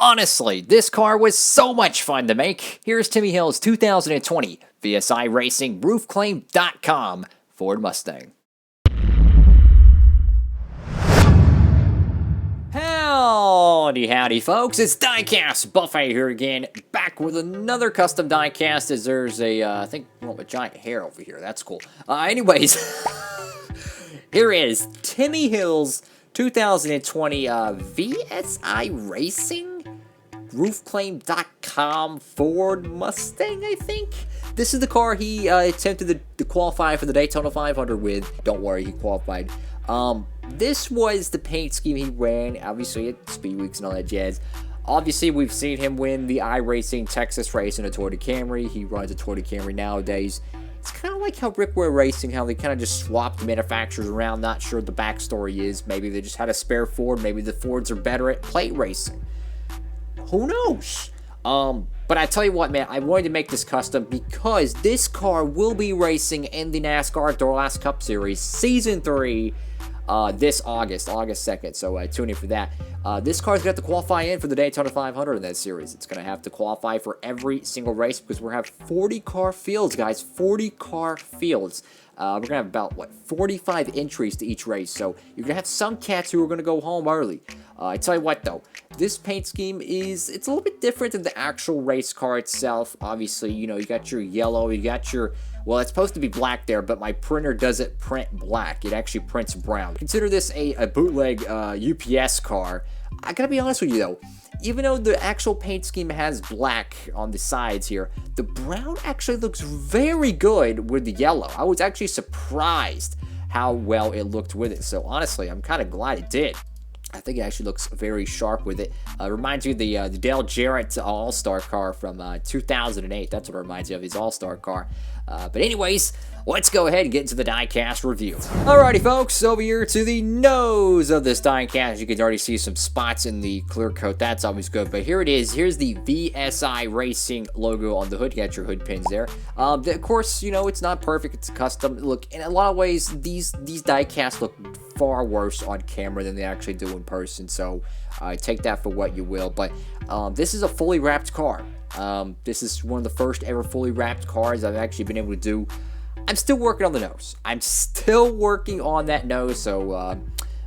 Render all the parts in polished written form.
Honestly, this car was so much fun to make. Here's Timmy Hill's 2020 VSI Racing RoofClaim.com Ford Mustang. Howdy folks, it's Diecastbuffet here again, back with another custom diecast as there's a, I think, well, a giant hair over here, that's cool. Anyways, here is Timmy Hill's 2020 VSI Racing RoofClaim.com Ford Mustang, I think. This is the car he attempted to qualify for the Daytona 500 with. Don't worry, he qualified. This was the paint scheme he ran, obviously at Speed Weeks and all that jazz. Obviously, we've seen him win the iRacing Texas race in a Toyota Camry. He runs a Toyota Camry nowadays. It's kind of like how Rick Ware Racing, how they kind of just swapped manufacturers around. Not sure what the backstory is. Maybe they just had a spare Ford. Maybe the Fords are better at plate racing. Who knows? But I tell you what, man, I wanted to make this custom because this car will be racing in the NASCAR DURALAST Cup Series Season 3 this August 2nd, so tune in for that. This car's going to have to qualify in for the Daytona 500 in that series. It's going to have to qualify for every single race because we're going to have 40 car fields, guys, 40 car fields. We're going to have about, 45 entries to each race, so you're going to have some cats who are going to go home early. I tell you what, though, this paint scheme it's a little bit different than the actual race car itself. Obviously, you know, you got your yellow, you got your, well, it's supposed to be black there, but my printer doesn't print black. It actually prints brown. Consider this a bootleg UPS car. I gotta be honest with you, though. Even though the actual paint scheme has black on the sides here, the brown actually looks very good with the yellow. I was actually surprised how well it looked with it. So honestly, I'm kind of glad it did. I think it actually looks very sharp with it. Reminds you of the Dale Jarrett All-Star car from 2008. That's what it reminds you of, his All-Star car. But anyways, let's go ahead and get into the diecast review. Alrighty, folks, over here to the nose of this diecast. You can already see some spots in the clear coat. That's always good. But here it is. Here's the VSI Racing logo on the hood. You got your hood pins there. Of course, you know, it's not perfect. It's custom. Look, in a lot of ways, these diecasts look far worse on camera than they actually do in person. So take that for what you will. But this is a fully wrapped car. This is one of the first ever fully wrapped cars I've actually been able to do. I'm still working on the nose. I'm still working on that nose, so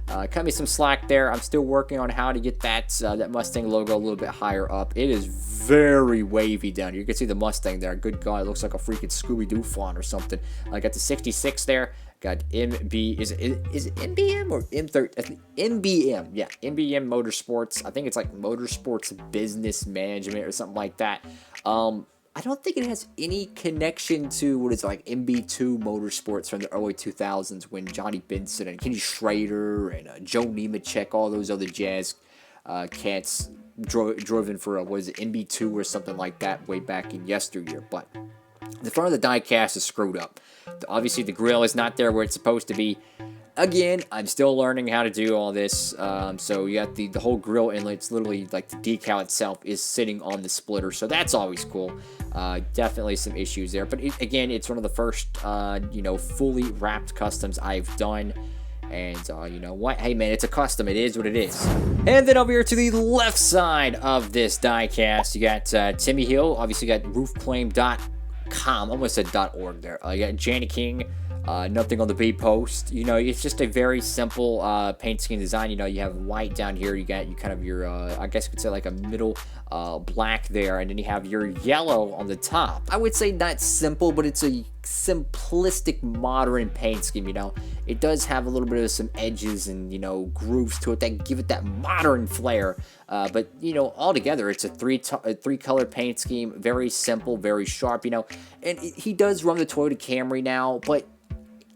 cut me some slack there. I'm still working on how to get that Mustang logo a little bit higher up. It is very wavy down here. You can see the Mustang there. Good God, it looks like a freaking Scooby-Doo font or something. I got the 66 there. Got MB, is it MBM or M30? I think MBM, yeah, MBM Motorsports. I think it's like Motorsports Business Management or something like that. I don't think it has any connection to what is like MB2 Motorsports from the early 2000s when Johnny Benson and Kenny Schrader and Joe Nemechek, all those other jazz cats driven for, what is it, MB2 or something like that way back in yesteryear. But the front of the diecast is screwed up. Obviously, the grill is not there where it's supposed to be. Again, I'm still learning how to do all this. So you got the whole grill inlet. It's literally like the decal itself is sitting on the splitter. So that's always cool. Definitely some issues there. But again, it's one of the first, you know, fully wrapped customs I've done. And you know what? Hey, man, it's a custom. It is what it is. And then over here to the left side of this diecast, you got Timmy Hill. Obviously, you got RoofClaim.com. I almost said .org there. You got Janie King. Nothing on the B post. You know, it's just a very simple paint scheme design. You know, you have white down here. You got kind of your, I guess you could say like a middle black there, and then you have your yellow on the top. I would say not simple, but it's a simplistic modern paint scheme. You know, it does have a little bit of some edges and, you know, grooves to it that give it that modern flair. But you know, altogether, it's a three color paint scheme. Very simple, very sharp. You know, and he does run the Toyota Camry now, but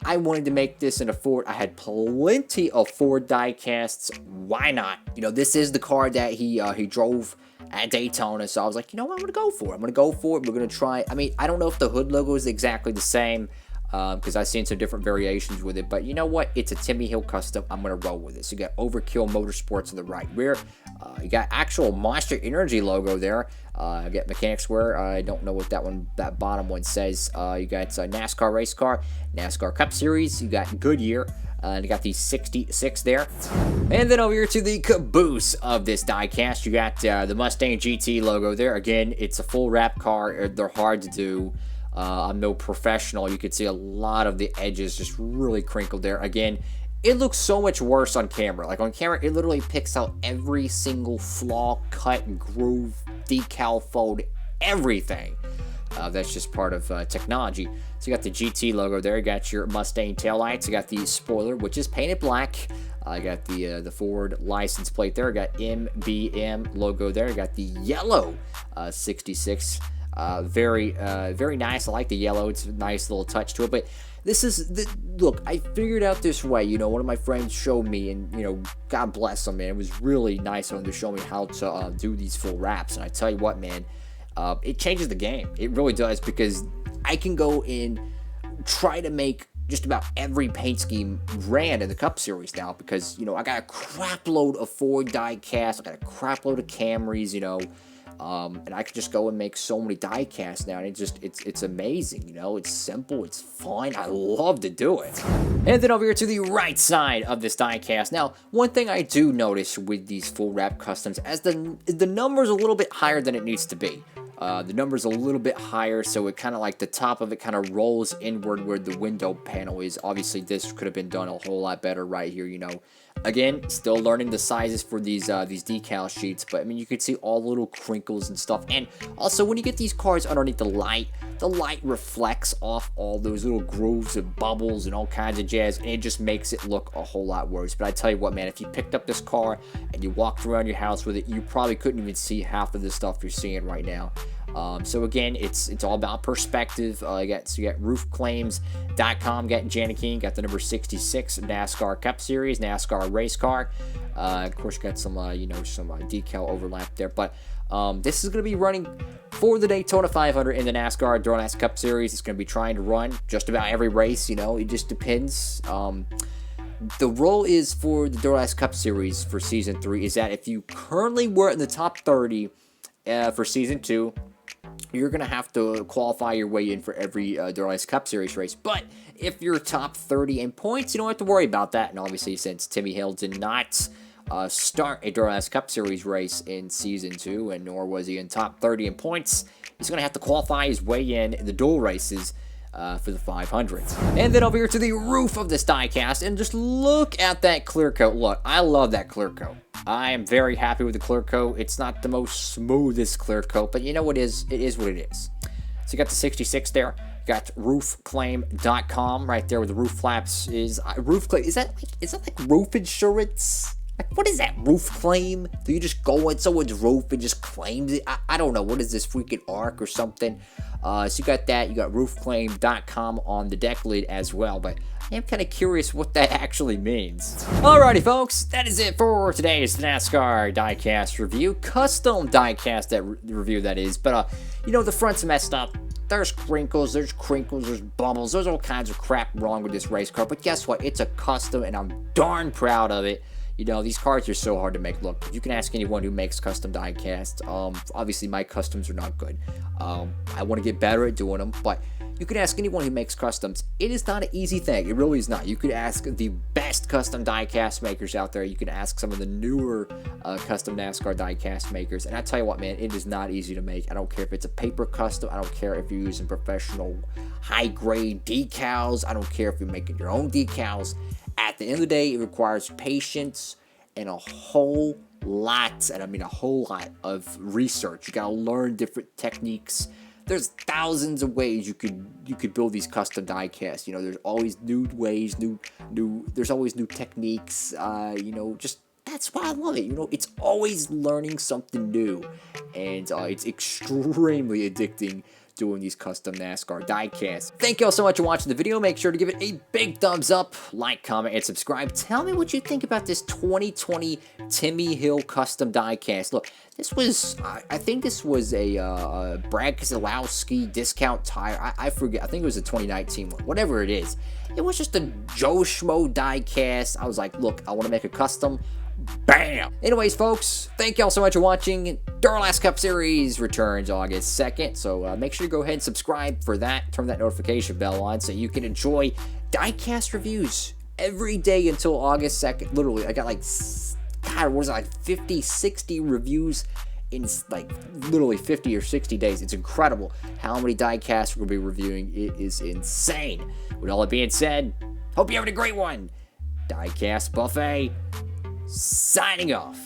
I wanted to make this in a Ford. I had plenty of Ford diecasts. Why not? You know, this is the car that he drove at Daytona, so I was like, you know what, I'm gonna go for it. I'm gonna go for it. We're gonna try. I mean, I don't know if the hood logo is exactly the same. because I've seen some different variations with it. But you know what? It's a Timmy Hill custom. I'm going to roll with it. So you got Overkill Motorsports on the right rear. You got actual Monster Energy logo there. I got Mechanics Wear. I don't know what that bottom one says. You got NASCAR Race Car, NASCAR Cup Series. You got Goodyear. And you got the 66 there. And then over here to the caboose of this diecast, you got the Mustang GT logo there. Again, it's a full wrap car. They're hard to do. I'm no professional. You can see a lot of the edges just really crinkled there. Again, it looks so much worse on camera. Like on camera, it literally picks out every single flaw, cut, groove, decal, fold, everything. That's just part of technology. So you got the GT logo there. You got your Mustang taillights. You got the spoiler, which is painted black. I got the Ford license plate there. I got MBM logo there. I got the yellow 66. Very nice. I like the yellow. It's a nice little touch to it. But this is look. I figured out this way. You know, one of my friends showed me, and you know, God bless him, man. It was really nice of him to show me how to do these full wraps. And I tell you what, man. It changes the game. It really does, because I can go and try to make just about every paint scheme ran in the Cup Series now, because, you know, I got a crap load of Ford die-casts, I got a crap load of Camrys, you know, and I could just go and make so many die-casts now, and it's amazing, you know, it's simple, it's fun, I love to do it. And then over here to the right side of this die-cast. Now, one thing I do notice with these full wrap customs, as the number's a little bit higher than it needs to be. The number's a little bit higher, so it kind of like the top of it kind of rolls inward where the window panel is. Obviously, this could have been done a whole lot better right here, you know. Again, still learning the sizes for these decal sheets, but I mean, you can see all the little crinkles and stuff. And also, when you get these cars underneath the light reflects off all those little grooves and bubbles and all kinds of jazz, and it just makes it look a whole lot worse. But I tell you what, man, if you picked up this car and you walked around your house with it, you probably couldn't even see half of the stuff you're seeing right now. So again, it's all about perspective. You got roofclaims.com, got Janikin, got the number 66 NASCAR Cup Series, NASCAR race car. Of course, you got some you know, some decal overlap there, but this is going to be running for the Daytona 500 in the NASCAR DURALAST Cup Series. It's going to be trying to run just about every race, you know, it just depends. The rule is for the DURALAST Cup Series for Season 3 is that if you currently were in the top 30 for Season 2, you're going to have to qualify your way in for every DURALAST Cup Series race. But if you're top 30 in points, you don't have to worry about that. And obviously, since Timmy Hill did not start a DURALAST Cup Series race in Season 2, and nor was he in top 30 in points, he's going to have to qualify his way in the dual races for the 500. And then over here to the roof of this diecast, and just look at that clear coat. Look, I love that clear coat. I am very happy with the clear coat. It's not the most smoothest clear coat, but you know what it is? It is what it is. So you got the 66 there. You got roofclaim.com right there where the roof flaps is. Roof claim, is that like roof insurance? Like, what is that, roof claim? Do you just go on someone's roof and just claim it? I don't know. What is this, freaking ARC or something? So you got that. You got roofclaim.com on the deck lid as well, but I am kind of curious what that actually means. Alrighty, folks, that is it for today's NASCAR diecast review. Custom diecast review, that is. But, you know, the front's messed up. There's crinkles, there's bubbles, there's all kinds of crap wrong with this race car. But guess what? It's a custom, and I'm darn proud of it. You know, these cars are so hard to make. Look, you can ask anyone who makes custom diecast. Obviously, my customs are not good. I want to get better at doing them, but you can ask anyone who makes customs. It is not an easy thing. It really is not. You could ask the best custom diecast makers out there. You can ask some of the newer custom NASCAR diecast makers. And I tell you what, man, it is not easy to make. I don't care if it's a paper custom. I don't care if you're using professional high-grade decals. I don't care if you're making your own decals. At the end of the day, it requires patience and a whole lot, and I mean a whole lot of research. You gotta learn different techniques. There's thousands of ways you could build these custom diecasts. You know, there's always new ways, there's always new techniques. You know, just that's why I love it. You know, it's always learning something new, and it's extremely addicting doing these custom NASCAR diecasts. Thank you all so much for watching the video. Make sure to give it a big thumbs up, like, comment, and subscribe. Tell me what you think about this 2020 Timmy Hill custom diecast. Look, this was, I think this was a Brad Keselowski discount tire. I forget, I think it was a 2019 one, whatever it is. It was just a Joe Schmo diecast. I was like, look, I want to make a custom. Bam! Anyways, folks, thank y'all so much for watching. DURALAST Cup Series returns August 2nd, so make sure you go ahead and subscribe for that. Turn that notification bell on so you can enjoy diecast reviews every day until August 2nd. Literally, I got like, God, what was it, like 50, 60 reviews in like literally 50 or 60 days. It's incredible how many diecasts we're going to be reviewing. It is insane. With all that being said, hope you're having a great one. Diecast Buffet signing off.